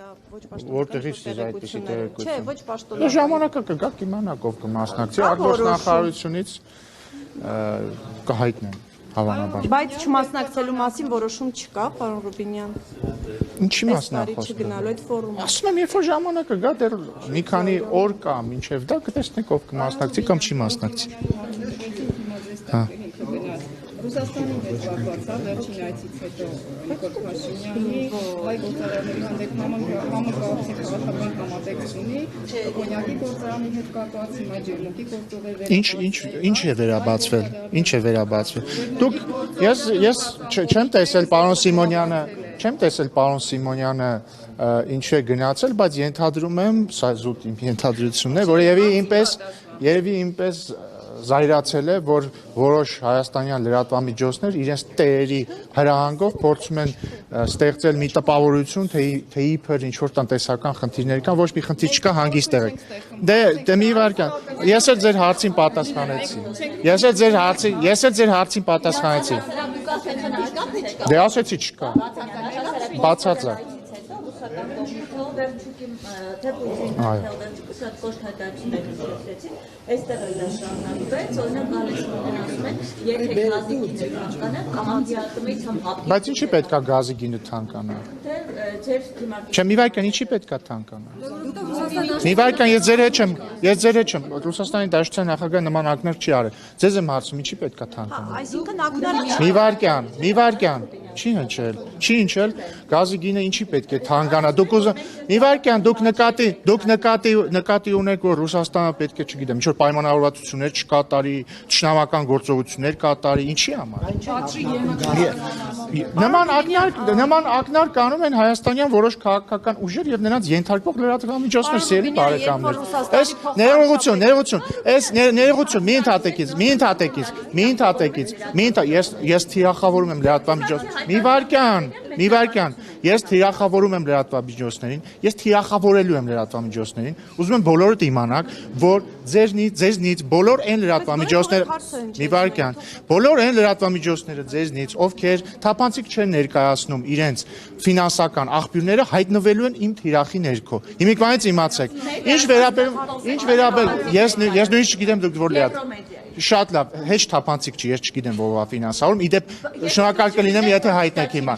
Որտեղից դες այդպիսի տեղեկություն։ Չէ, ոչ պաշտոնական։ Ժամանակը կգա կիմանաք ով կմասնակցի, արտգործնախարարությունից կհայտնեն հավանաբար։ Բայց չմասնակցելու մասին որոշում չկա, պարոն Ռուբինյան։ Ինչի մասն է խոսքը։ Չգնալու այդ ֆորումը։ Ասում եմ, երբ որ ժամանակը գա, դեռ մի քանի օր կա, մինչև դա կտեսնենք ով կմասնակցի կամ չի մասնակցի։ Հա։ Ռուսաստանի հետ կապված վերջին այցից հետո Նիկոլ Փաշինյանի հայ գործարանների հանդեպ համագործակցի քաղաքական համատեքստ ունի, կոնյակի գործարանի հետ կապված, հիմա ջերմուկի գործողեր Ինչ է վերաբացվել։ Ինչ է վերաբացվել։ Դուք ես չեմ տեսել պարոն Սիմոնյանը ինչ է գնացել, բայց ենթադրում եմ, սա զուտ իմ ենթադրությունն է, որ երևի ինպես զայրացել է, որ որոշ հայաստանյան լրատվամիջոցներ իրենց տերերի հրահանգով փորձում են ստեղծել մի տպավորություն, թե իբր ինչ-որ տնտեսական խնդիրներ կան, ոչ մի խնդիր չկա, հանգիստ եղեք։ Դե մի վարքան, ես էլ ձեր հարցին պատասխանեցի։ Դե ասեցի չկա։ Բացարձակ։ Այստեղ էլ դա շարունակվեց, օրինակ Ալեքսանդրն ասում է, եթե գազի գինը թանկանա, կամ անդիատումից համ հապի։ Բայց ինչի պետքա գազի գինը թանկանա։ Չէ, մի վայրկյան ինչի պետքա թանկանա։ Մի վայրկյան ես ձեր հետ չեմ, Ռուսաստանի Դաշնության նախագահը նման ակներ չի արել։ Ձեզ եմ հարցում, ինչի պետքա թանկանա։ Այսինքն ակնարկ Մի վայրկյան, չի հնչել, գազի գինը ինչի պետք է թանկանա։ Մի վայրկյան, դուք նկատի ունեք, որ Ռուսաստանը պետք է, չգիտեմ, ինչ-որ պայմանավորվածություններ չկատարի, թշնամական գործողություններ կատարի, ինչի համար։ Նման ակնարկ կանում են հայաստանյան որոշ քաղաքական ուժեր եւ նրանց ենթարկվող լրատվամիջոցներ, սիրելի բարեկամներ։ Այս ներողություն, ես թիրախավորում եմ լրատվամիջոցներին։ Մի վարքյան, ես թիրախավորում եմ լրատվամիջոցներին, ես թիրախավորելու եմ լրատվամիջոցներին, ուզում եմ բոլորդ իմանաք, որ ձեզնից բոլոր այն լրատվամիջոցները, մի վարքյան, բոլոր այն լրատվամիջոցները ձեզնից, ովքեր թափանցիկ չեն ներկայացնում իրենց ֆինանսական աղբյուրները, հայտնվելու են իմ թիրախի ներքո։ Հիմիկվանից իմացեք։ Ինչ վերաբերում, ես նույնիսկ չգիտեմ դուք որ լրատվ Շատ լավ, հեչ թափանցիկ չի, ես չգիտեմ ով է ֆինանսավորում, իդեպ շնորհակալ կլինեմ, եթե հայտնեք հիմա։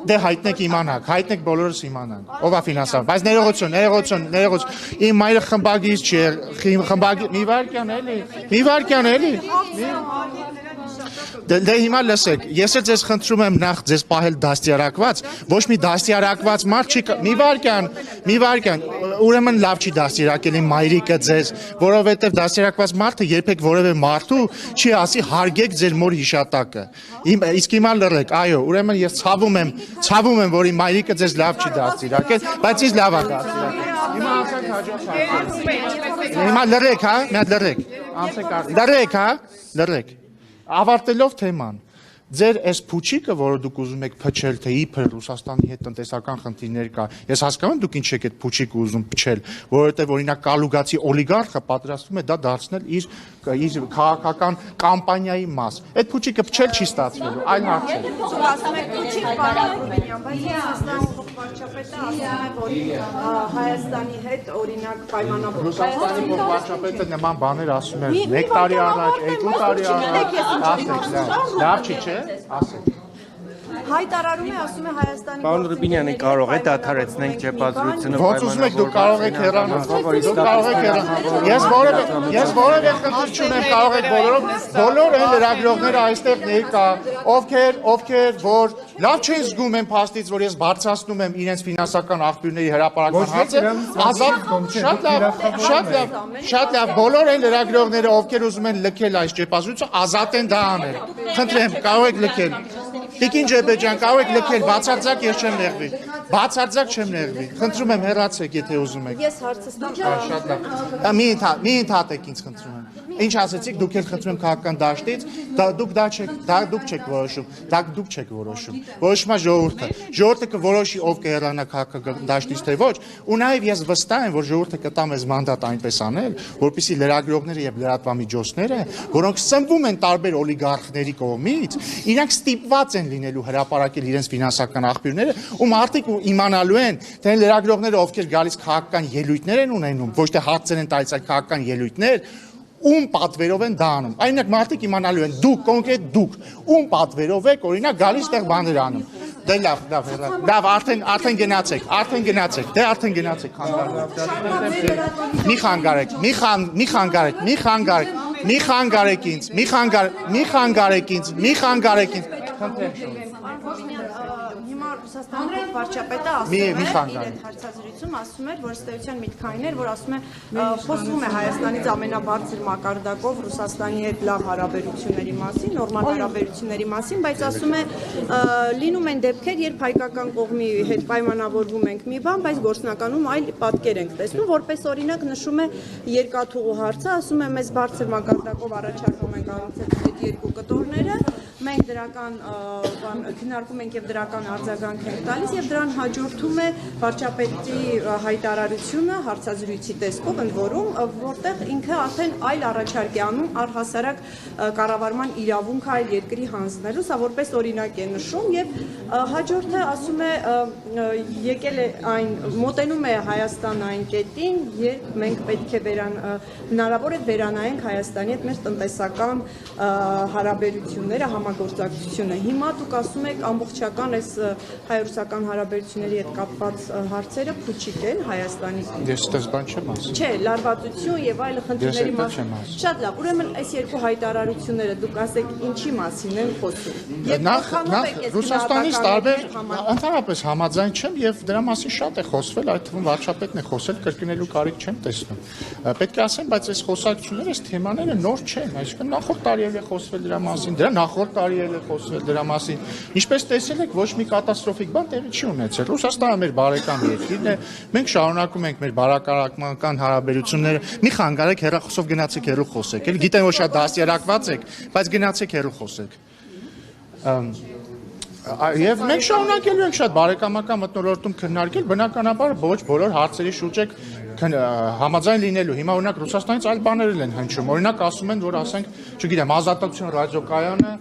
Դե հայտնեք իմանաք, հայտնեք բոլորս իմանանք, ով է ֆինանսավորում, բայց ներողություն, իմ մայրը խմբագիր չի, մի վարքյան էլի։ Դե հիմա լսեք, ես էլ ձեզ խնդրում եմ նախ ձեզ պահել դաստիարակված, ոչ մի դաստիարակված մարդ չի, մի վարքյան, ուրեմն լավ չի դաստիարակել իմ մայրիկը ձեզ, որովհետև դաստիարակված մարդը երբեք որևէ մարդու չի ասի հարգեք ձեր մոր հիշատակը։ Իսկ հիմա լռեք, այո, ուրեմն ես ցավում եմ, որ իմ մայրիկը ձեզ լավ չի դաստիարակել, բայց ինձ լավ է դաստիարակել։ Հիմա անցեք հաջորդ հարցին։ Հիմա լռեք, հա, մի հատ լռեք։ Լռեք։ Ավարտելով թեման, ձեր այս փուչիկը, որը դուք ուզում եք փչել, թե իբր Ռուսաստանի հետ տնտեսական խնդիրներ կա, ես հասկանում եմ դուք ինչ եք այդ փուչիկը ուզում փչել, որովհետև օրինակ Կալուգացի օլիգարխը պատրաստվում է դա դարձնել իր քաղաքական կամպանիայի մաս։ Այդ փուչիկը փչել չի ստացվելու, այլ հարց է։ ասում եք փուչիկ, պարոն Ռուբինյան, բայց Ռուսաստանի փոխվարչապետը ասում է, որ Հայաստանի հետ օրինակ պայմանավորված Ռուսաստանի փոխվարչապետը նման բաներ ասում է 1 տարի առաջ, 2 տարի առաջ, լավ չի, չէ՞։ Ասեք։ Հայտարարում է, ասում է Հայաստանի Պարոն Ռուբինյանը կարող է դադարեցնենք ճեպազրությունը Ոնց ուզում եք դուք կարող եք հեռանալ։ Ես որևէ խնդիր չունեմ, կարող եք բոլոր այն լրագրողները այստեղ ներկա, ովքեր որ լավ չեն զգում են փաստից, որ ես բարձրացնում եմ իրենց ֆինանսական աղբյուրների հրապարակման հարցը, շատ լավ, բոլոր այն լրագրողները, ովքեր ուզում են լքել այս ճեպազրույցը, ազատ են դա անել։ Խնդրեմ, կարող եք լքել։ Տիկին Ջեբեջյան, կարող եք լքել, բացարձակ ես չեմ նեղվի։ Բացարձակ չեմ նեղվի։ Խնդրում եմ հեռացեք, եթե ուզում եք։ Ես հարցը ստամ։ Շատ լավ։ Մի ընդհատեք ինձ խնդրում եմ։ Ինչ ասեցիք, դուք էլ խնդրում եմ քաղաքական դաշտից, դուք չեք որոշում, դուք չեք որոշում։ Որոշումա ժողովուրդը։ Ժողովուրդը կորոշի ով կհեռանա քաղաքական դաշտից թե ոչ, ու նաև ես վստահ եմ, որ ժողովուրդը կտա մեզ մանդատ այնպես անել, որպեսզի լրագրողները եւ լրատվամիջոցները, որոնք սնվում են տարբեր օլիգարխների կողմից, իրանք ստիպված են լինելու հրապարակել իրենց ֆինանսական աղբյուրները, ու մարդիկ իմանալու են, թե լրագրողները ովքեր գալիս քաղաքական ելույթներ են ունենում, ոչ թե հարցեր են տալիս, այլ քաղաքական ելույթներ, ում պատվերով են դա անում։ Այնինք մարդիկ իմանալու են, դուք կոնկրետ դուք ում պատվերով եք, օրինակ գալիս տեղ բաներ անում։ Դե լավ, արդեն գնացեք, դե արդեն գնացեք, մի խանգարեք ինձ, Հիմա Ռուսաստանի վարչապետը ասում է իր հարցազրույցում ասում էր, որ ըստեյության միտքային էր, որ ասում է խոսվում է Հայաստանից ամենաբարձր մակարդակով Ռուսաստանի հետ լավ հարաբերությունների մասին, նորմալ հարաբերությունների մասին, բայց ասում է լինում են դեպքեր, երբ հայկական կողմի հետ պայմանավորվում ենք մի բան, բայց գործնականում այլ պատկեր ենք տեսնում, որպես օրինակ նշում է երկաթուղու հարցը, ասում է մեզ բարձր մակարդակով առաջարկում են կառուցել այդ երկու կտորները, մենք դրական քննարկում ենք եւ դրական արձագանք ենք տալիս եւ դրան հաջորդում է վարչապետի հայտարարությունը հարցազրույցի տեսքով ընդ որում, որտեղ ինքը արդեն այլ առաջարկ է անում առհասարակ կառավարման իրավունք այլ երկրի հանձնելու, սա որպես օրինակ է նշում եւ հաջորդը ասում է եկել է այն մոտենում է Հայաստան այն կետին, երբ մենք պետք է հնարավոր է վերանայենք Հայաստանի հետ մեր տնտեսական հարաբերությունները համագործակցությունը։ Հիմա դուք ասում եք ամբողջական այս հայ-ռուսական հարաբերությունների հետ կապված հարցերը փուչիկ են Հայաստանի։ Ես այդպես բան չեմ ասում։ Չէ, լարվածություն եւ այլ խնդիրների մասին։ Շատ լավ, ուրեմն այս երկու հայտարարությունները դուք ասեք ինչի մասին են խոսում։ Ռուսաստանից տարբեր ընդհանրապես համաձայն չեմ եւ դրա մասին շատ է խոսվել, այդ թվում վարչապետն է խոսել, կրկնելու կարիք չեմ տեսնում։ Պետք է ասեմ, բայց այս խոսակցությունները, այս թեմաները նոր չեն, այսինքն նախորդ տարի էլ է խոսվել դրա մասին, դրա նախորդ տարի էլ է խոսվել դրա մասին։ Ինչպես տեսել եք, ոչ մի կատաստրոֆիկ բան տեղի չի ունեցել։ Ռուսաստանը մեր բարեկամ երկիրն է, մենք շարունակում ենք մեր բարեկամական հարաբերությունները։ Մի խանգարեք, հեռախոսով գնացեք հեռու խոսեք, էլ գիտեմ որ շատ դաստիարակված եք, բայց գնացեք հեռու խոսեք։ Եվ մենք շարունակելու ենք շատ բարեկամական մթնոլորտում քննարկել, բնականաբար ոչ բոլոր հարցերի շուրջ եք համաձայն լինելու։ Հիմա օրինակ Ռուսաստանից այլ բաներ են հնչում։ Օրինակ ասում են, որ ասենք, չգիտեմ, Ազատություն ռադիոկայանը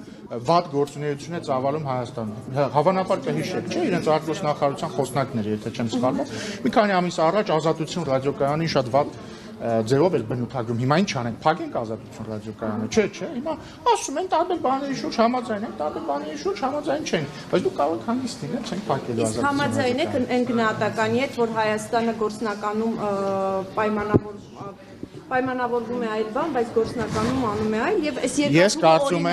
վատ գործունեություն է ծավալում Հայաստանում։ Հավանաբար կհիշեք, չէ՞, իրենց արտգործնախարարության խոսնակները, եթե չեմ սխալվում։ Մի քանի ամիս առաջ Ազատություն ռադիոկայանին շատ վատ ձևով էլ բնութագրում։ Հիմա ինչ անենք, փակենք Ազատություն ռադիոկայանը։ Չէ, հիմա ասում են տարբեր բաների շուրջ համաձայն ենք, տարբեր բաների շուրջ համաձայն չենք, բայց դուք կարող եք հանգիստ լինել, չենք փակելու Ազատություն։ Իսկ համաձայն եք այն գնահատականի հետ, որ Հայաստանը գործնականում պայմանավորվում է այլ բան, բայց գործնականում անում է այլ եւ այս ես կարծում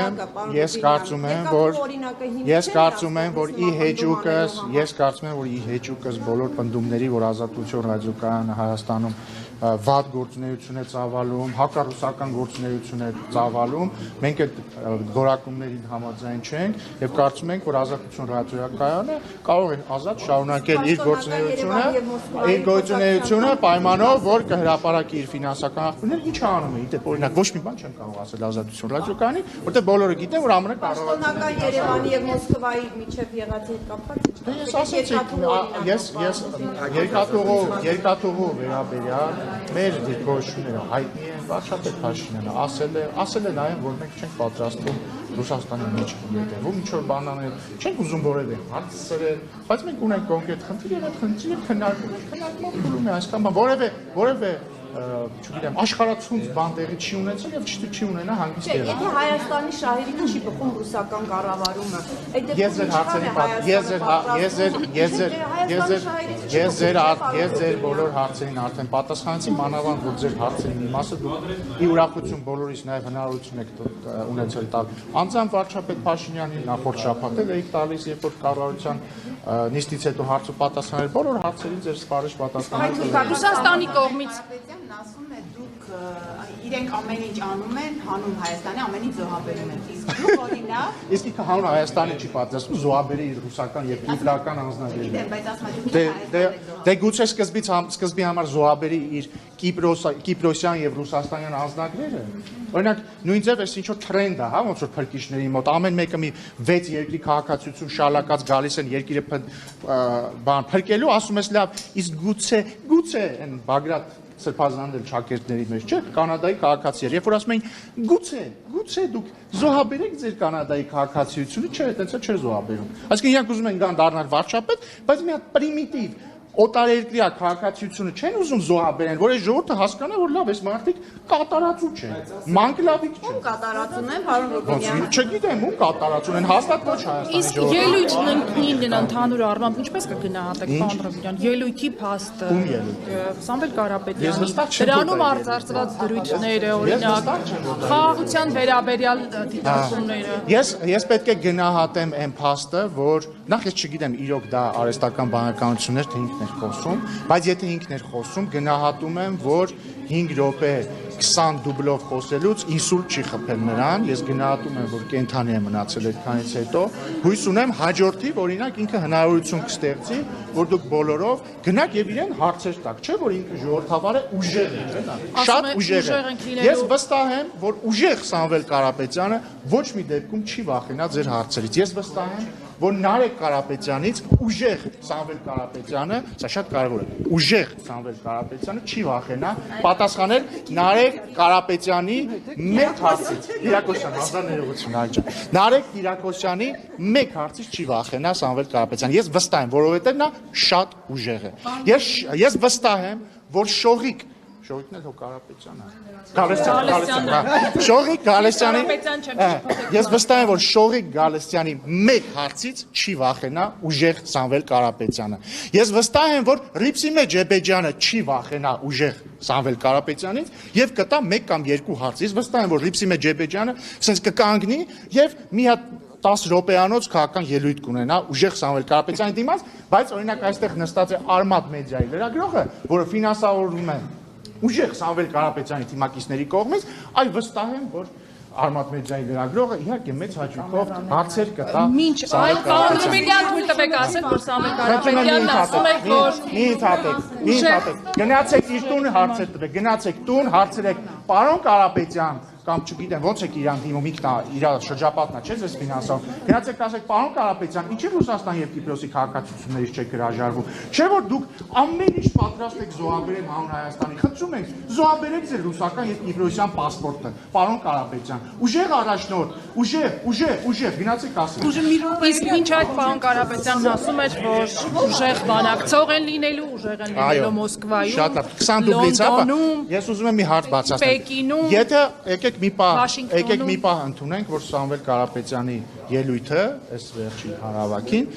եմ, որ ի հեճուկս բոլոր պնդումների, որ Ազատություն ռադիոկայանը Հայաստանում վատ գործունեություն է ծավալում, հակառուսական գործունեություն է ծավալում, մենք այդ որակումներին համաձայն չենք եւ կարծում ենք, որ Ազատություն ռադիոկայանը կարող է ազատ շարունակել իր գործունեությունը պայմանով, որ կհրապարակի իր ֆինանսական աղբյուրները, ինչ անում է, դեպ օրինակ ոչ մի բան չեմ կարող ասել Ազատություն ռադիոկայանի, որտեղ բոլորը գիտեն, որ ԱՄՆ կառավարությունը Երևանի եւ Մոսկվայի միջև եղած հետ կապված։ Ես ասացի, ես երկաթուղու վերաբերյալ մեր դիրքորոշումները հայտնի են, վարչապետ Փաշինյանը ասել է նաև, որ մենք չենք պատրաստվում Ռուսաստանի մեջ ետևում ինչ-որ բան անել, չենք ուզում որևէ հարցրել, բայց մենք ունենք կոնկրետ խնդիր եւ այդ խնդիրը քննարկում փուլում է այսքան բան, որևէ չգիտեմ, աշխարհացունց բան տեղի չի ունեցել եւ չի ունենա հանգիստ եղել։ Եթե Հայաստանի շահերին չի բխում ռուսական կառավարումը, այդ ես ձեր բոլոր հարցերին արդեն պատասխանեցի, մանավանդ որ ձեր հարցերի մի մասը դուք ի ուրախություն բոլորիս նաեւ հնարավորություն եք ունեցել տալ։ Անձամբ վարչապետ Փաշինյանին նախորդ շաբաթ էլ էիք տալիս, երբ որ կառավարության նիստից հետո հարց ու պատասխանել բոլոր հարցերին ձեր սպառիչ պատասխանել։ Ռուսաստանի կողմից ասում է դուք իրենք ամեն ինչ անում են, հանում Հայաստանի ամեն ինչ զոհաբերում են։ Իսկ դուք օրինակ Իսկ հանուն Հայաստանի չի պատասխանում զոհաբերի իր ռուսական եւ իբրական անձնագրերը։ բայց ասում եք Դե գուցե սկզբի համար զոհաբերի իր Կիպրոսյան եւ ռուսաստանյան անձնագրերը։ Օրինակ նույն ձև էս ինչ որ թրենդ է, հա, ոնց որ փրկիչների մոտ ամեն մեկը մի 6 երկրի քաղաքացիություն շալակած գալիս են երկիրը բան փրկելու, ասում ես լավ, իսկ գուցե այն Բագրատ սրբազան շակերտների մեջ չէ, Կանադայի քաղաքացիներ, երբ որ ասում էին գուցե դուք զոհաբերեք ձեր Կանադայի քաղաքացիությունը, չէ, այդպես չէր զոհաբերում։ Այսինքն իրանք ուզում են գան դառնալ վարչապետ, բայց մի հատ պրիմիտիվ օտարերկրյա քաղաքացիությունը չեն ուզում զոհաբերեն, որ այս ժողովուրդը հասկանա, որ լավ, այս մարդիկ կատարածու չեն, մանկլավիկ չեն։ Ում կատարածուն են, պարոն Ռուբինյան։ Չգիտեմ, ում կատարածուն են, հաստատ ոչ Հայաստանի Իսկ ժողովուրդը։ ելույթն ընդհանուր ընդհանուր առմամբ ինչպես կգնահատեք, պարոն Ռոբինյան, ելույթի փաստը։ Ում ելույթ։ Սամվել Ես Կարապետյանի վստահ չեմ, դրանում որ դա արձարծված դրույթները, Ես օրինակ, վստահ չեմ, որ դա խաղաղության վերաբերյալ դիտարկումները։ Ես պետք է գնահատեմ այն փաստը, որ նախ ես չգիտեմ իրոք դա արհեստական բանականություններ թե ինքն էր խոսում, բայց եթե ինքն էր խոսում, գնահատում եմ, որ 5 րոպե 20 դուբլով խոսելուց ինսուլտ չի խփել նրան, ես գնահատում եմ, որ կենթանի է մնացել այդքանից հետո, հույս ունեմ հաջորդիվ, օրինակ ինքը հնարավորություն կստեղծի, որ դուք բոլորով գնաք եւ իրեն հարցեր տաք, չէ՞ որ ինքը ժողովրդավար է, ուժեղ է, շատ ուժեղ է։ Ես վստահ եմ, որ ուժեղ Սամվել Կարապետյանը ոչ մի դեպքում չի վախենա ձեր հարցերից։ Ես վստահ եմ, որ Նարեկ Կարապետյանից ուժեղ Սամվել Կարապետյանը, սա շատ կարևոր է, ուժեղ Սամվել Կարապետյանը չի վախենա պատասխանել Նարեկ Կարապետյանի մեկ հարցից։ Կիրակոսյան, հազար ներողություն աջա։ Նարեկ Կիրակոսյանի մեկ հարցից չի վախենա Սամվել Կարապետյանը։ Ես վստահ եմ, որովհետև նա շատ ուժեղ է։ Ես վստահ եմ, որ Շողիկն էլ հո Կարապետյանը։ Գալստյան։ Շողիկ Գալստյանի։ Ես վստահ եմ, որ Շողիկ Գալստյանի մեկ հարցից չի վախենա ուժեղ Սամվել Կարապետյանը։ Ես վստահ եմ, որ Ռիփսիմե Ջեբեջյանը չի վախենա ուժեղ Սամվել Կարապետյանից եւ կտա 1 կամ 2 հարց։ Ես վստահ եմ, որ Ռիփսիմե Ջեբեջյանը sense կկանգնի եւ մի հատ 10 րոպեանոց քաղաքական ելույթ կունենա ուժեղ Սամվել Կարապետյանի դիմաց, բայց օրինակ այստեղ նստած է Արմատ մեդիայի լրագրողը, որը ֆինանսավորվում է ուժեղ Սամվել Կարապետյանի թիմակիցների կողմից, այ վստահ եմ, որ Արմատ մեդիայի լրագրողը իհարկե մեծ հաճույքով հարցեր կտա։ Մինչ այդ պարոն Ռուբինյան թույլ տվեք ասել, որ Սամվել Կարապետյանն ասում է, որ մի հատեք, գնացեք իր տուն հարցեր տվեք, գնացեք տուն հարցրեք, պարոն Կարապետյան, կամ չգիտեմ ոնց եք իրան դիմում իր շրջապատն է, չէ՞ ձեզ ֆինանսով։ Գնացեք ասեք, պարոն Կարապետյան, ինչի Ռուսաստան եւ Կիպրոսի քաղաքացիություններից չեք հրաժարվում։ Չէ՞ որ դուք ամեն ինչ պատրաստ եք զոհաբերել հանուն Հայաստանի։ Խնդրում ենք, զոհաբերեք ձեր ռուսական եւ կիպրոսյան պասպորտը, պարոն Կարապետյան։ Ուժեղ առաջնորդ, ուժեղ, գնացեք ասեք։ իսկ մինչ այդ պարոն Կարապետյանն ասում էր, որ ուժեղ բանակցող են լինելու, ուժեղ են լինելու Մոսկվայում, շատ լավ, 20 դուբլից, հա։ Ես ուզում եմ մի հարց բացատրել։ Պեկինում, Եթե եկեք մի պահ ընդունենք, որ Սամվել Կարապետյանի ելույթը, այս վերջին հանրավակին,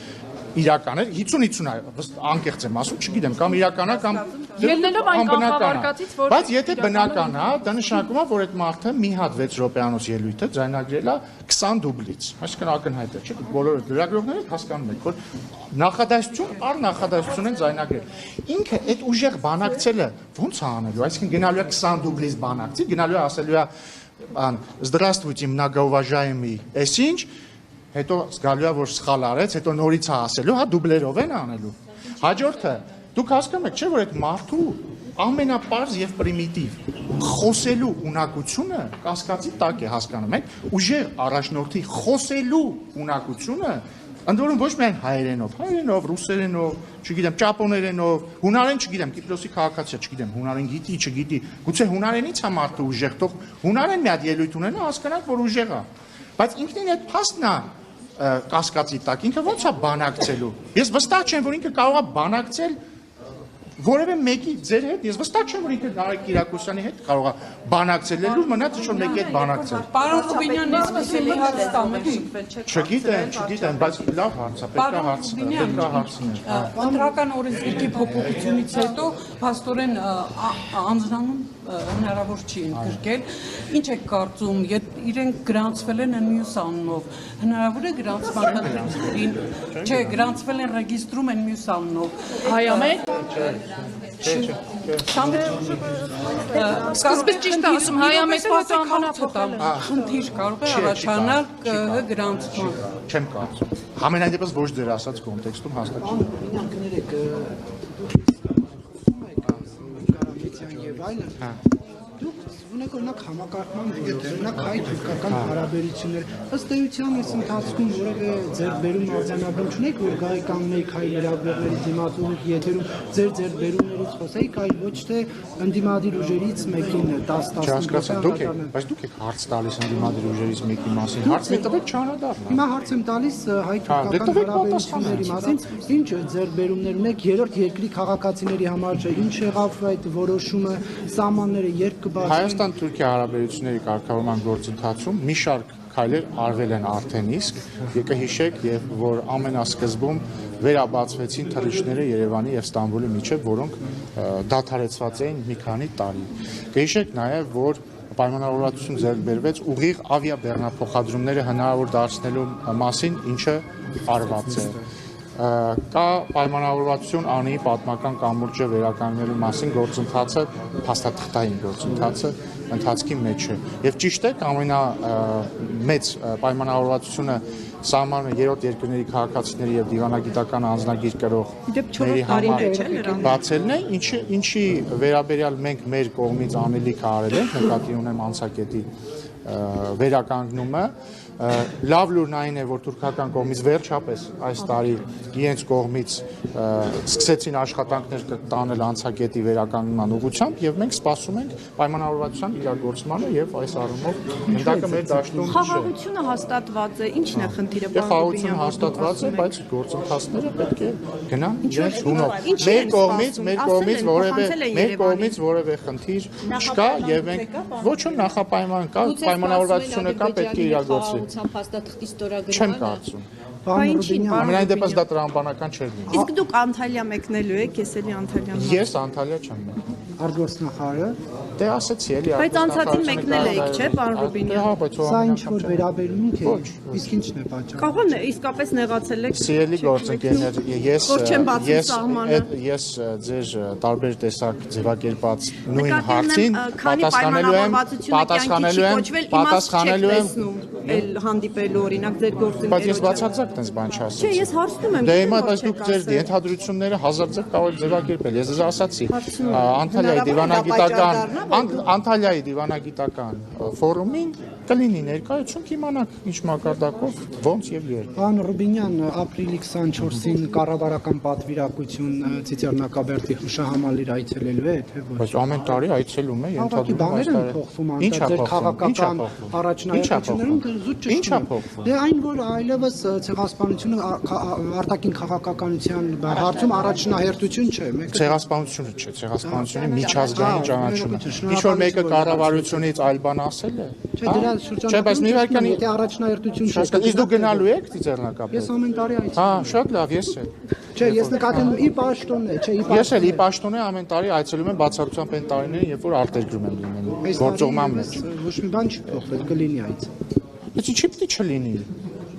իրական է, 50-50 անկեղծ եմ ասում, չգիտեմ, կամ իրական է, կամ ելնելով այն կանխավարկածից, որ բայց եթե բնական է, դա նշանակում է, որ այդ մարդը մի հատ 6 րոպեանոց ելույթը ձայնագրել է 20 դուբլից, այսինքն ակնհայտ է, չէ՞, բոլոր լրագրողները հասկանում եք, որ նախադասություն առ նախադասություն են ձայնագրել։ Ինքը այդ ուժեղ բանակցելը ո՞նց է անելու, այսինքն գնալու է 20 դուբլից բանակցի, գնալու է ասելու է «Здравствуйте, многоуважаемый», այսինչ հետո զգալու է, որ սխալ արեց, հետո նորից է ասելու, հա դուբլերով են անելու։ Հաջորդը, դուք հասկանում եք, չէ՞ որ այդ մարդու ամենապարզ եւ պրիմիտիվ խոսելու ունակությունը կասկածի տակ է, հասկանում եք, ուժեղ առաջնորդի խոսելու ունակությունը ընդ որում ոչ միայն հայերենով, ռուսերենով, չգիտեմ, ճապոներենով, հունարեն չգիտեմ, Կիպրոսի քաղաքացիա չգիտեմ, հունարեն գիտի, չգիտի, գուցե հունարենից է մարդը ուժեղ, թող հունարեն մի հատ ելույթ ունենա, հասկանանք, որ ուժեղ է։ Բայց ինքնին այդ փաստն է կասկածի տակ, ինքը ոնց է բանակցելու։ Ես վստահ չեմ, որ ինքը կարող է բանակցել որևէ մեկի ձեր հետ, ես վստահ չեմ, որ ինքը Նարեկ Կիրակոսյանի հետ կարող է բանակցել, լուր մնաց ինչ-որ մեկի հետ բանակցել։ Պարոն Ռուբինյան, ես ասելի հարց տամ եք։ Չգիտեմ, բայց լավ հարց է, պետք է հարցնել։ Ընտրական օրենսգիրքի փոփոխությունից հետո փաստորեն անձնանում հնարավոր չի ընդգրկել։ Ինչ եք կարծում, իրենք գրանցվել են մյուս անունով, հնարավոր է գրանցման խնդրին, չէ, գրանցվել են ռեգիստրում են մյուս անունով։ Հայամետ սկզբից ճիշտ է ասում, Հայամետը հետո անվանափոխել է։ Խնդիր կարող է առաջանալ ԿՀ գրանցման։ Չեմ կարծում։ Համենայն դեպս ոչ ձեր ասած կոնտեքստում հաստատ չի։ Կարապետյան եւ այլն, դուք Ունեք օրինակ համակարգման գործ, օրինակ հայ-թուրքական հարաբերություններ, ըստ էության այս ընթացքում որևէ ձեռքբերում արձանագրում չունեք, որ կանգնեիք հայ լրագրողների դիմաց ու եթերում ձեր ձեռքբերումներից խոսեիք, այլ ոչ թե ընդդիմադիր ուժերից մեկին 10-15 բայց դուք եք հարց տալիս ընդդիմադիր ուժերից մեկի մասին, հարց մի տվեք չանադառնա։ Հիմա հարց եմ տալիս հայ-թուրքական հարաբերությունների մասին, ինչ ձեռքբերումներ ունեք, երրորդ երկրի քաղաքացիների համար չէ, ինչ եղավ այդ որոշումը, սահմանները երբ կբացվեն։ Հայաստան-Թուրքիա հարաբերությունների կարգավորման գործընթացում մի շարք քայլեր արվել են արդեն իսկ, եկե հիշեք, եւ որ ամենասկզբում վերաբացվեցին թռիչքները Երևանի եւ Ստամբուլի միջեւ, որոնք դադարեցված էին մի քանի տարի։ Կհիշեք նաեւ, որ պայմանավորվածություն ձեռք բերվեց ուղիղ ավիաբեռնափոխադրումները հնարավոր դարձնելու մասին, ինչը արված է։ Կա պայմանավորվածություն անի պատմական կամուրջը վերականգնելու մասին գործընթացը, փաստաթղթային գործընթացը ընթացքի մեջ է։ Եվ ճիշտ է, ամենամեծ պայմանավորվածությունը սահմանը երրորդ երկրների քաղաքացիների եւ դիվանագիտական անձնագիր կրողների համար բացելն է, ինչի վերաբերյալ մենք մեր կողմից անելիք արել ենք, նկատի ունեմ անցակետի վերականգնումը, լավ լուրն այն է, որ թուրքական կողմից վերջապես այս տարի իրենց կողմից սկսեցին աշխատանքներ տանել անցակետի վերականգնման ուղղությամբ եւ մենք սպասում ենք պայմանավորվածության իրագործմանը եւ այս առումով ընդհանրապես մեր դաշտում խաղաղությունը հաստատված է, ինչն է խնդիրը, պարոն Ռուբինյան։ Խաղաղությունը հաստատված է, բայց գործընթացները պետք է գնան իրենց հունով։ Մեր կողմից որևէ խնդիր չկա եւ մենք ոչ ոք նախապայման կա, պայմանավորվածությունը կա, պետք է իրագործվի։ Փաստաթղթի ստորագրումը։ Չեմ կարծում։ Ամենայն դեպս դա տրամաբանական չէր լինի։ Իսկ դուք Անտալիա մեկնելու եք, ես էլի Անտալիան։ Ես Անտալիա չեմ մեկնել։ Արտգործնախարարը Դե ասեցի էլի Բայց անցածին մեկնել էիք, չէ, պարոն Ռուբինյան։ Սա ինչ որ վերաբերում է, իսկ ինչն է պատճառը։ Կարող է իսկապես նեղացել եք։ Սիրելի գործընկերներ, ես ձեր տարբեր տեսակ ձևակերպած նույն հարցին պատասխանելու եմ հանդիպելու օրինակ ձեր գործընկերոջը։ Բայց ես բացարձակ տես բան չասեցի։ Չէ, ես հարցնում եմ։ Դե հիմա բայց դուք ձեր ենթադրությունները հազար ձև կարող եք ձևակերպել։ Ես ձեզ ասացի, Անտալիայի դիվանագիտական ֆորումին կլինի ներկայություն, կիմանաք ինչ մակարդակով, ոնց եւ երբ։ Պարոն Ռուբինյան, ապրիլի 24-ին կառավարական պատվիրակություն Ծիծեռնակաբերդի հուշահամալիր այցելելու է, թե ոչ։ Բայց ամեն տարի այցելում է, ենթադրում եմ ձեր քաղաքական առաջնահերթություններում զուտ Ինչ է փոխվում։ Դե այն որ այլևս ցեղասպանությունը արտաքին քաղաքականության հարցում առաջնահերթություն չէ, ցեղասպանությունը չէ, ցեղասպանությունը միջազգային ճանաչումը։ Ինչ որ մեկը կառավարությունից այլ բան ասել է։ Չէ, բայց մի վարքանի եթե առաջնահերթություն չէ։ Իսկ դուք գնալու եք Ծիծեռնակաբերդ։ Ես ամեն տարի այցելում եմ։ Հա, շատ լավ, ես էլ։ Չէ, ես նկատում եմ ի պաշտոնը, չէ, ի Ես էլ ի պաշտոնե ամեն տարի այցելում եմ բացառությամբ այն տարիներին, երբ որ արտերկրում եմ լինելու գործողման մեջ։ Ոչ մի բան չի փոխվել, կլինի այց։ Բայց ինչի՞ պիտի չլինի։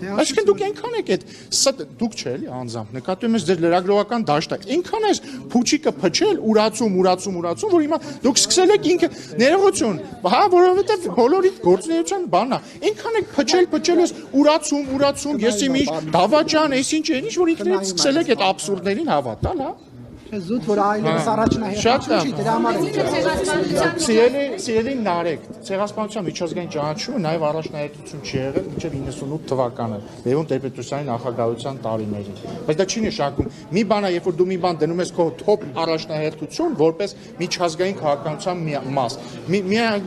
Այսինքն դուք այնքան եք այդ դուք չէ էլի անձամբ նկատում ես ձեր լրագրողական դաշտը այնքան ես փուչիկը փչել ուրացում որ հիմա դուք սկսել եք ինքը ներողություն հա որովհետև բոլորի գործունեության բանն է այնքան եք փչել ես ուրացում ես իմ ինչ դավաճան էս ինչ է ինչ որ ինքներդ սկսել եք այդ աբսուրդներին հավատալ հա Զուտ որ այլևս առաջնահերթություն չի, դրա համար է։ Սիրելի Նարեկ, ցեղասպանության միջազգային ճանաչումը նաև առաջնահերթություն չի եղել մինչև 98 թվականը, Լևոն Տեր-Պետրոսյանի նախագահության տարիներին։ Բայց դա չի նշանակում, մի բան է, երբ որ դու մի բան դնում ես քո թոփ առաջնահերթություն, որպես միջազգային քաղաքականության մաս։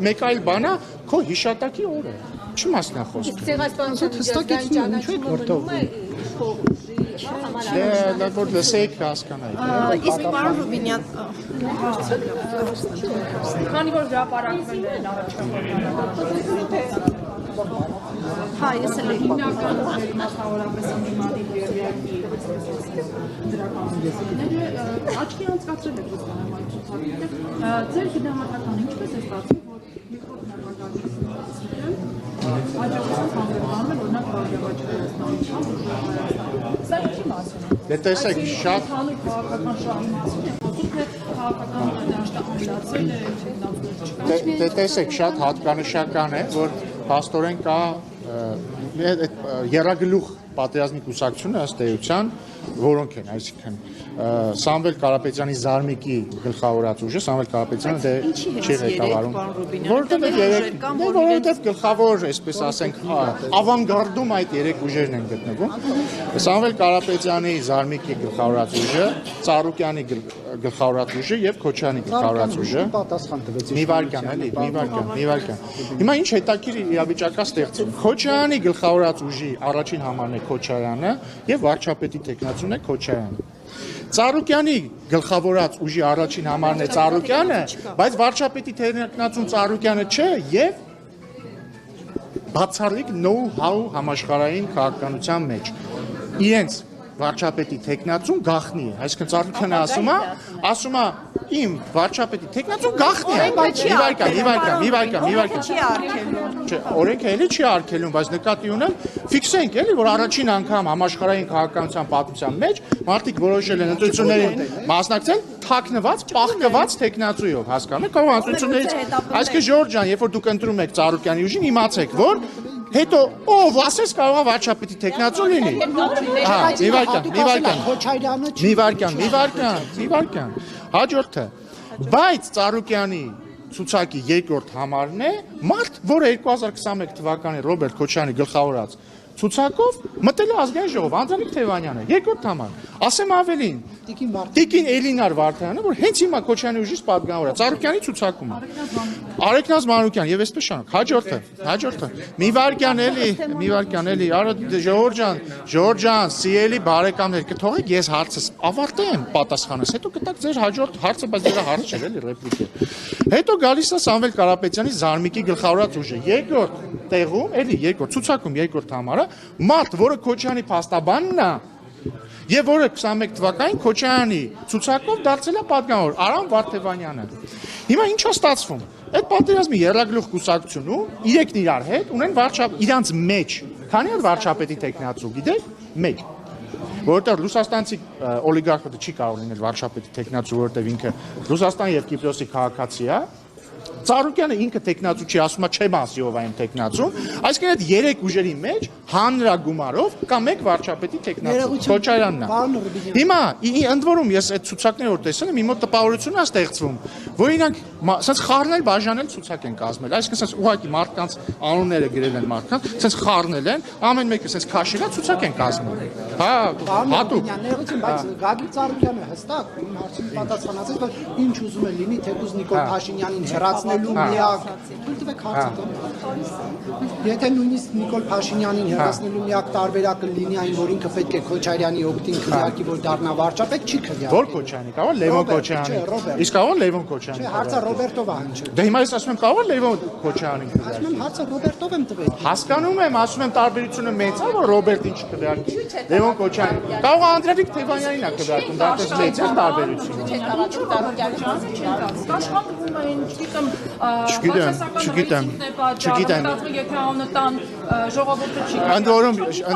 Մեկ այլ բան է քո հիշատակի օրը։ Չի մասն է խոսքը։ Ցեղասպանության միջազգային ճանաչումը Դե որ լսեք հասկանայի։ Իսկ պարոն Ռուբինյան Քանի որ հրապարակվել են Հա, ես էլ եմ հիմնական մասնավորապես ընդդիմադիր երևակի դրականները աչքի անցկացրել եք ոստանամ այդ ցուցակը։ Ձեր գնահատականը ինչպես է ստացվում, որ երկրորդ նախագահի հաջողության համեմատում է օրինակ Հայաստանում։ Սա ինչի մասին է։ Դե տեսեք, շատ քաղաքական շահի մասին է, խոսում թե քաղաքական դաշտը ամլացել է, Դե տեսեք, շատ հատկանշական է, որ փաստորեն կա երագլուխ պատերազմի կուսակցությունը ըստ էության որոնք են, այսինքն Սամվել Կարապետյանի զարմիկի գլխավորած ուժը, Սամվել Կարապետյանը դե չի ղեկավարում։ Որովհետև գլխավոր, այսպես ասենք, ավանգարդում այդ երեք ուժերն են գտնվում։ Սամվել Կարապետյանի զարմիկի գլխավորած ուժը, Ծառուկյանի գլխավորած ուժը եւ Քոչարյանի գլխավորած ուժը։ Պատասխան տվեց։ Մի վարքան, էլի, մի վարքան։ Հիմա ինչ հետաքրքիր իրավիճակա ստեղծում։ Քոչարյանի գլխավորած ուժի առաջին համարն է Քոչարյանը եւ վարչապետի տեխնացուն է Քոչարյանը։ Ծառուկյանի գլխավորած ուժի առաջին համարն է Ծառուկյանը, բայց վարչապետի տեխնացուն Ծառուկյանը չէ եւ բացառիկ know-how համաշխարհային քաղաքականության մեջ։ Իրենց վարչապետի տեխնացուն գախնի է, այսինքն Ծառուկյանը ասում է իմ վարչապետի տեխնացուն գախնի է։ Մի վարքան։ Չէ, օրենքը էլի չի արգելում, բայց նկատի ունեմ, ֆիքսենք էլի, որ առաջին անգամ համաշխարհային քաղաքականության պատմության մեջ մարդիկ որոշել են ընտրություններին մասնակցել թաքնված, պահկված տեխնացույով, հասկանում եք, կարող ընտրություններից, այսինքն Ժորժ ջան, երբ որ դուք ընտրում եք Ծառուկյանի ուժին, իմացեք, որ հետո ով ասես կարող է վարչապետի տեխնացու լինի։ Մի վարքան։ Հաջորդը, բայց Ծառուկյանի ցուցակի երկրորդ համարն է մարդ, որը 2021 թվականի Ռոբերտ Քոչարյանի գլխավորած ցուցակով մտել է ազգային ժողով, Անդրանիկ Թևանյանը, երկրորդ համար։ Ասեմ ավելին, Տիկին Էլինար Վարդյանը, որ հենց հիմա Քոչարյանի ուժից պատգամավոր է, Ծառուկյանի ցուցակում է։ Արեգնազ Մանուկյան եւ այսպես շարունակ։ Հաջորդը։ Մի վարքան էլի, Ժորժ ջան, սիրելի բարեկամներ, կթողեք ես հարցս ավարտեմ պատասխանս, հետո կտակ ձեր հաջորդ հարցը, բայց դրա հարց չէ, էլի ռեպլիկ է։ Հետո գալիս է Սամվել Կարապետյանի զարմիկի գլխավորած ուժը, երկրորդ տեղում, էլի երկրորդ ցուցակում երկրորդ համարը, մարդ, որը Քոչարյանի փաստաբանն է, եւ որը 21 թվականին Քոչարյանի ցուցակով դարձել է պատգամավոր Արամ Վարդևանյանը։ Հիմա ինչ է ստացվում։ Այդ պատերազմի եռագլուխ կուսակցությունում իրեկն իրար հետ ունեն իրանց մեջ, քանի հատ վարչապետի տեխնացու, գիտեք, 1։ Որովհետև Ռուսաստանցի օլիգարխը չի կարող լինել վարչապետի տեխնացու, որովհետև ինքը Ռուսաստան եւ Կիպրոսի քաղաքացի է։ Ծառուկյանը ինքը տեխնացու չի, ասում է չեմ ասիով այն տեխնացուն, այսինքն այդ երեք ուժերի մեջ հանրագումարով կա մեկ վարչապետի տեխնացու, Քոչարյանն է։ Հիմա ընդ որում ես այդ ցուցակները որ տեսել եմ, իմ մոտ տպավորություն է ստեղծվում, որ իրանք ասենց խառնել բաժանել ցուցակ են կազմել, այսինքն ասենց ուղղակի մարդկանց անունները գրել են մարդկանց, ասենց խառնել են, ամեն մեկը ասենց քաշելա ցուցակ են կազմել։ Հա, հատուկ։ Բայց Գագիկ Ծառուկյանը հստակ իմ հարցին պատասխանացեց, որ ինչ ուզում է լինի, թեկուզ Նիկոլ Փաշինյանին հեռացնելու միակ, դուք հարցը։ Եթե նույնիսկ Նիկոլ Փաշինյանին հեռացնելու միակ տարբերակը լինի այն, որ ինքը պետք է Քոչարյանի օգտին քվեարկի, որ դառնա վարչապետ, չի քվեարկի։ Որ Քոչարյանի, կարող Լևոն Քոչարյանի։ Իսկ կարող Լևոն Քոչարյանի։ Հարցը Ռոբերտով է հնչել։ Դե հիմա ես ասում եմ կարող Լևոն Քոչարյանին քվեարկի։ Ասում եմ հարցը Ռոբերտով եմ տվել։ Հասկանում եմ, ասում եմ տարբերությունը մեծ է, որ Ռոբերտին չքվեարկի։ Լևոն Քոչարյանի։ Կարող Անդրանիկ Թևանյանին է քվեարկում, դա դες մեծ է տարբերությունը։ Աշխատվում են, չգիտեմ, եթե անունը տան ժողովուրդը չի։ Ընդ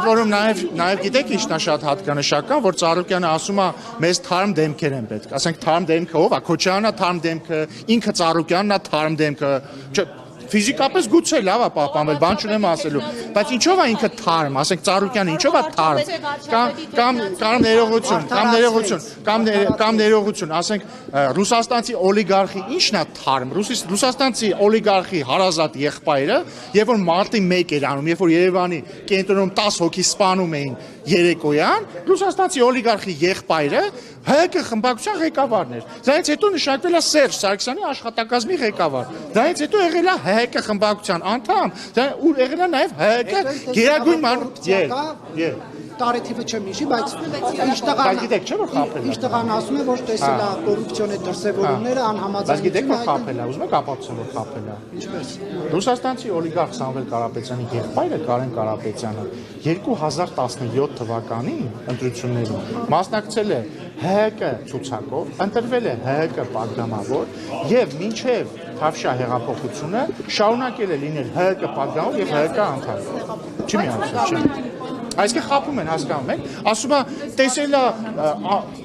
որում նաև գիտեք ինչն է շատ հատկանշական, որ Ծառուկյանը ասում է մեզ թարմ դեմքեր են պետք։ Ասենք թարմ դեմքը ով է, Քոչարյանն է թարմ դեմքը, ինքը Ծառուկյանն է թարմ դեմքը։ Ֆիզիկապես գուցե լավ է պահպանվել, բան չունեմ ասելու, բայց ինչով է ինքը թարմ, ասենք Ծառուկյանը ինչով է թարմ, կամ ներողություն, ասենք Ռուսաստանցի օլիգարխի ինչն է թարմ, Ռուսաստանցի օլիգարխի հարազատ եղբայրը, երբ որ մարտի 1 էր անում, երբ որ Երևանի կենտրոնում 10 հոգի սպանում էին երեկոյան, Ռուսաստանցի օլիգարխի եղբայրը ՀԿ խմբակցության ղեկավարն էր։ Դրանից հետո նշանակվել է Սերժ Սարգսյանի աշխատակազմի ղեկավար։ Դրանից հետո եղել է ՀԿ խմբակցության անդամ, ու եղել է նաև ՀԿ գերագույն մարդ։ Տարեթիվը չեմ հիշի, բայց Իշտղան ասում է, որ տեսել է կոռուպցիոնե դրսևորումները անհամաձայնություն։ Բայց գիտեք որ խաբել է, ուզում եք ապացուցեմ որ խաբել է։ Ինչպես։ Ռուսաստանցի օլիգարխ Սամվել Կարապետյանի եղբայրը Կարեն Կարապետյանը 2017 թվականին ընտրություններում մասնակցել է ՀՀԿ ցուցակով, ընտրվել է ՀՀԿ պատգամավոր եւ մինչեւ Թավշյա հեղափոխությունը շարունակել է լինել ՀՀԿ պատգամավոր եւ ՀՀԿ անդամ։ Չի միացել, չի։ Այսինքն խափում են, հասկանում եք, ասում է տեսել է,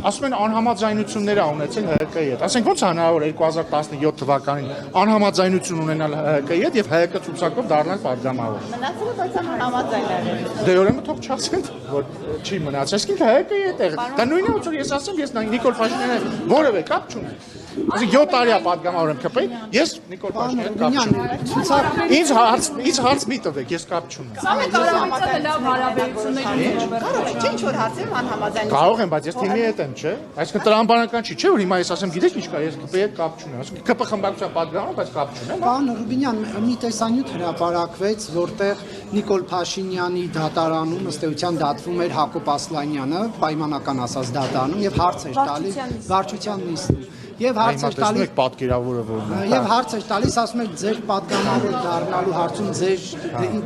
ասում են անհամաձայնություններ ա ունեցել ՀՀԿ-ի հետ։ Ասենք ո՞նց հնարավոր 2017 թվականին անհամաձայնություն ունենալ ՀՀԿ-ի հետ եւ ՀՀԿ ցուցակով դառնալ падգամավոր։ Մնացել է բայց համաձայններ։ Դե ուրեմն թող չասեն, որ չի մնացել։ Այսինքն ՀՀԿ-ի հետ եղել։ Դա նույնն է, որ ես ասեմ, ես Նիկոլ Փաշինյանը որևէ կապ չունեմ։ Ասենք 7 տարի է падգամավոր եմ ԿՊ-ի, ես Նիկոլ Փաշինյանը կապ չունեմ։ Ինձ հարց մի տվեք, ես կապ չունեմ։ Սա մենք կարող Համաձայնել լավ հարաբերություններ Կարող ինչ որ հարցեր անհամաձայնություն։ Կարող եմ, բայց ես թիմի հետ եմ, չէ՞։ Այսինքն տրամաբանական չի, չէ՞ որ հիմա ես ասեմ, գիտեք ինչ կա, ես ԿՊ-ի հետ կապ չունեմ։ Ասենք ԿՊ խմբակցության падգամավոր, բայց կապ չունեմ։ Պարոն Ռուբինյան, մի տեսանյութ հրապարակվեց, որտեղ Նիկոլ Փաշինյանի դատարանում ըստ էության դատվում էր Հակոբ Ասլանյանը, պայմանական ասած դատարանում եւ հարց էր տալիս վարչության նիստում։ Եվ հարց էր տալիս պատկերավորը որն է։ Եվ հարց էր տալիս, ասում եք ձեր падգամավոր դառնալու հարցում ձեր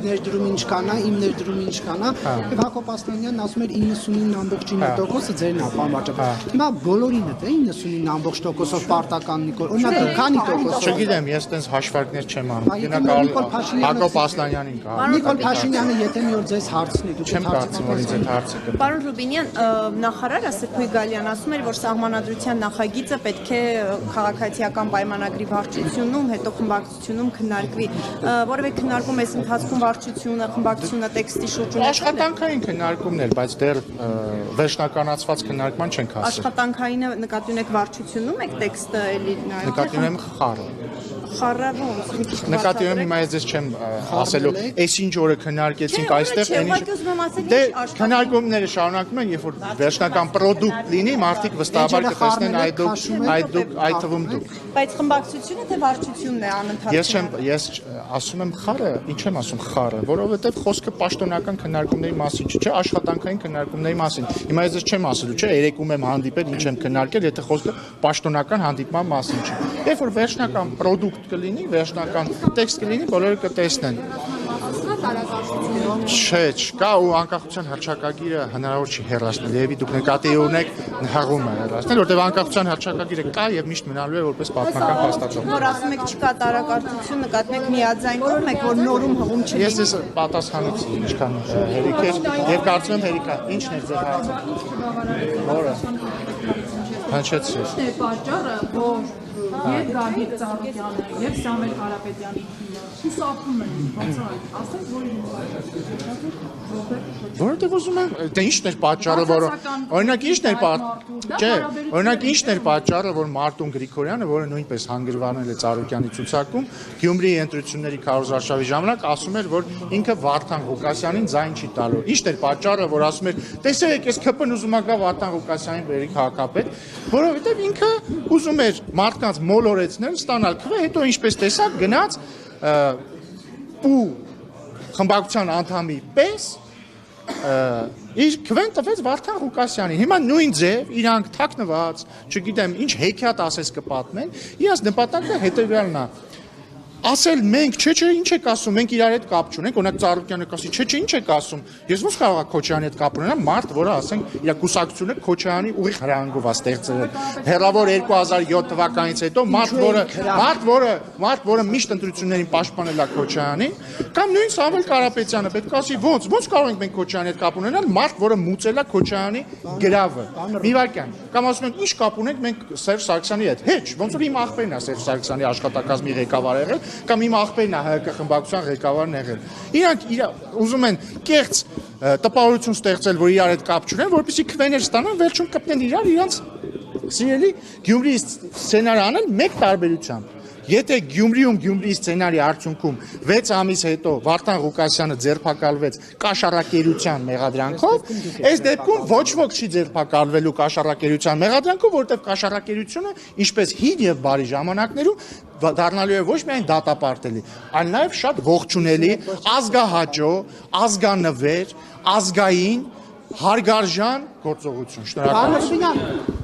ներդրումը ինչ կանա, իմ ներդրումը ինչ կանա, եւ Հակոբ Ասլանյանն ասում էր 99.9%-ը ձերն է, պարոն վարչապետ։ Հիմա բոլորին է, թե 99%-ով պարտական Նիկոլ, օրինակ քանի տոկոսով։ Չգիտեմ, ես տենց հաշվարկներ չեմ անում։ Գնա Հակոբ Ասլանյանին կա։ Նիկոլ Փաշինյանը եթե մի օր ձեզ հարցնի, դուք չեմ կարծում, որ ինձ այդ հարցը կա։ Պարոն Ռուբինյան, նախարարը Սերգեյ Գալյան ասում էր, որ սահմանադրության նախագիծը պետք է քաղաքացիական պայմանագրի վարչությունում, հետո խմբակցությունում քննարկվի, որովհետեւ քննարկում այս ընթացքում վարչությունը, խմբակցությունը տեքստի շուրջ ունեցել է։ Աշխատանքային քննարկումներ, բայց դեռ վերջնականացված քննարկման չենք հասել։ Աշխատանքայինը նկատի ունեք վարչությունում եք տեքստը էլի նայում։ Նկատի ունեմ խառը։ Խառը ոնց մի քիչ Նկատի ունեմ հիմա ես չեմ ասելու, այսինչ օրը քննարկեցինք այստեղ, դե քննարկումները շարունակվում են, երբ որ վերջնական product լինի, մարդիկ վստահաբար կտեսնեն այդ թվում դուք։ Բայց խմբակցությունը թե վարչությունն է անընդհատ։ Ես ասում եմ խառը, ինչ եմ ասում խառը, որովհետև խոսքը պաշտոնական քննարկումների մասին չէ, աշխատանքային քննարկումների մասին։ Հիմա ես չեմ ասելու, չէ, երեկում եմ հանդիպել, ինչ եմ քննարկել, եթե խոսքը պաշտոնական հանդիպման մասին չէ։ Երբ որ վերջնական product կլինի, վերջնական տեքստ կլինի, բոլորը կտեսնեն։ Չէ, չկա ու անկախության հռչակագիրը հնարավոր չի հեռացնել։ Եվ դուք նկատի ունեք հղում է հեռացնել, որտեղ անկախության հռչակագիրը կա եւ միշտ մնալու է որպես պատմական փաստացող։ Որ ասում եք չկա տարակարծություն, նկատում եք միաձայն կողմ եք, որ նորում հղում չլինի։ Ես պատասխանեցի ինչքան հերիք էր եւ կարծում եմ հերիքա։ Ինչն է ձեր հարցը։ Որը։ Հնչեցի։ Ինչ է պատճառը, որ եւ Գագիկ Ծառուկյանը եւ Սամվել Կարապետյանի թիմը հուսափում են բացառիկ, ասենք որովհետեւ ուզում եմ, դե ինչն էր պատճառը, որը օրինակ ինչն էր չէ, օրինակ ինչն էր պատճառը, որ Մարտուն Գրիգորյանը, որը նույնպես հանգրվանել է Ծառուկյանի ցուցակում, Գյումրիի ընտրությունների քարոզարշավի ժամանակ ասում էր, որ ինքը Վարդան Ղուկասյանին ձայն չի տալու։ Ինչն էր պատճառը, որ ասում էր, տեսեք, այս ԿՊ-ն ուզում է գա Վարդան Ղուկասյանին բերի քաղաքապետ, որովհետեւ ինքը ուզում էր մարդկանց մոլորեցնել, ստանալ քվե, հետո ինչպես տեսակ գնաց ու խմբակցության անդամի պես իր քվեն տվեց Վարդան Ղուկասյանին։ Հիմա նույն ձև իրանք թաքնված, չգիտեմ, ինչ հեքիաթ ասես կպատմեն, իրաց նպատակը հետևյալն է։ Ասել մենք, չէ, ինչ եք ասում, մենք իրար հետ կապ չունենք, օրինակ Ծառուկյանը կասի, չէ, ինչ եք ասում։ Ես ոնց կարող եմ Քոչարյանի հետ կապ ունենալ, մարդ, որը ասենք իր կուսակցությունը Քոչարյանի ուղիղ հրահանգով է ստեղծել։ Հեռավոր 2007 թվականից հետո մարդ, որը միշտ ընտրություններին պաշտպանել է Քոչարյանին, կամ նույն Սամվել Կարապետյանը պետք է ասի, ոնց կարող ենք մենք Քոչարյանի հետ կապ ունենալ, մարդ, որը մուծել է Քոչարյանի գրավը։ Մի վարքյան։ Կամ ասում են, ինչ կապ ունենք մենք Սերժ Սարգսյանի հետ։ Հեչ, ոնց որ իմ աղբերն է Սերժ Սարգսյանի աշխատակազմի ղեկավար եղել, կամ իմ աղբերն է ՀՀԿ խմբակցության ղեկավարն եղել։ Իրանք ուզում են կեղծ տպավորություն ստեղծել, որ իրար հետ կապ չունեն, որպեսզի քվեներ ստանան, վերջում կպնեն իրանց սիրելի Գյումրիի սցենարը անել մեկ տարբերությամբ։ Եթե Գյումրիում Գյումրիի սցենարի արդյունքում 6 ամիս հետո Վարդան Ղուկասյանը ձերբակալվեց կաշառակերության մեղադրանքով, այս դեպքում ոչ ոք չի ձերբակալվելու կաշառակերության մեղադրանքով, որովհետև կաշառակերությունը, ինչպես հին եւ բարի ժամանակներում, դառնալու է ոչ միայն դատապարտելի, այլ նաեւ շատ ողջունելի, ազգահաճո, ազգանվեր, ազգային, հարգարժան գործողություն։ Շնորհակալություն։